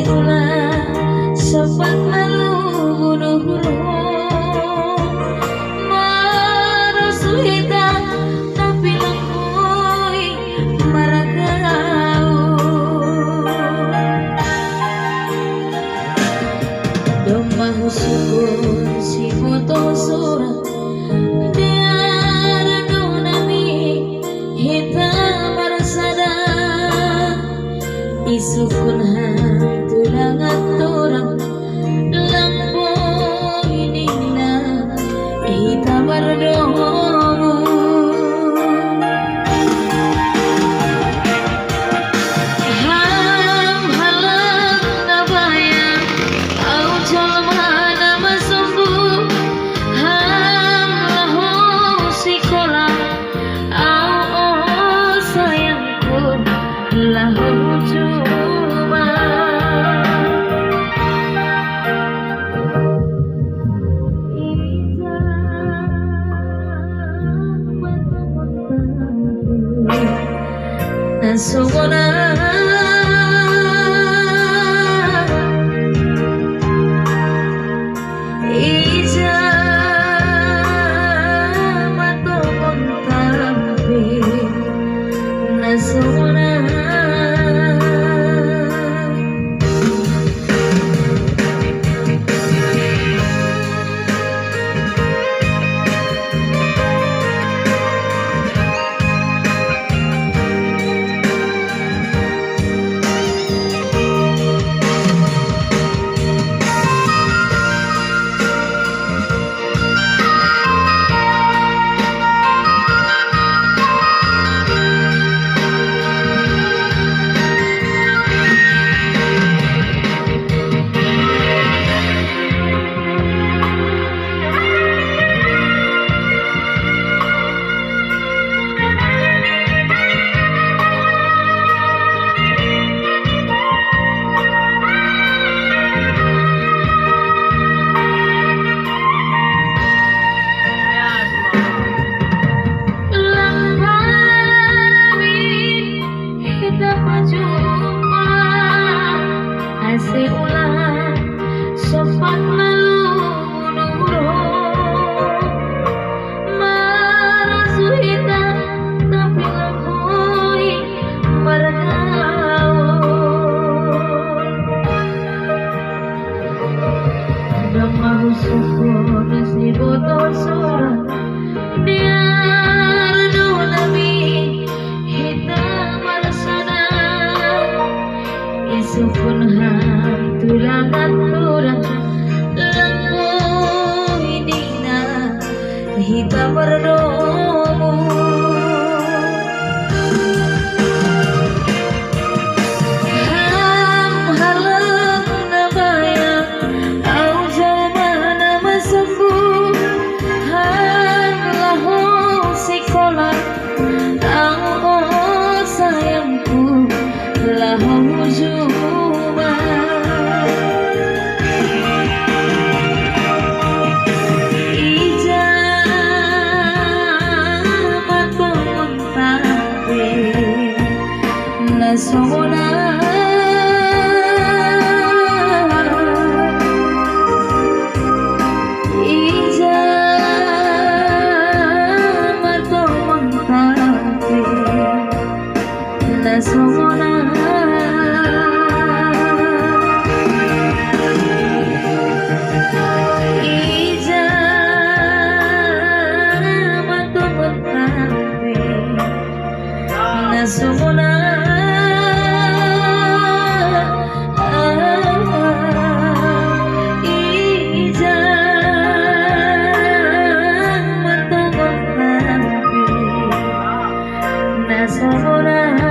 Ulah sempat malu bunuh Marasu kita tapi langkui maragau Domah syukur si foto surat Biar nami hitam marsada Isukun tulang aturang lampu ini na kita berdoa ham halang nabaya au jalma nama sembuh ham lahu sikola au sayangku lahu Sumona Ija mato montampi Nasumona ulah sempat malu bunuh Marasu kita tapi langkui maragau Domah syukur si botol surat Biar nami hitam marsada Isukun tulang aturang lampu ini na kita berdoa ham halang nabaya au jalma nama sembuh ham lahu sikola au sayangku lahu juma Ija mato montampi Nasumona Ija mato montampi Nasumona Sumona Ija mato montampi Nasumona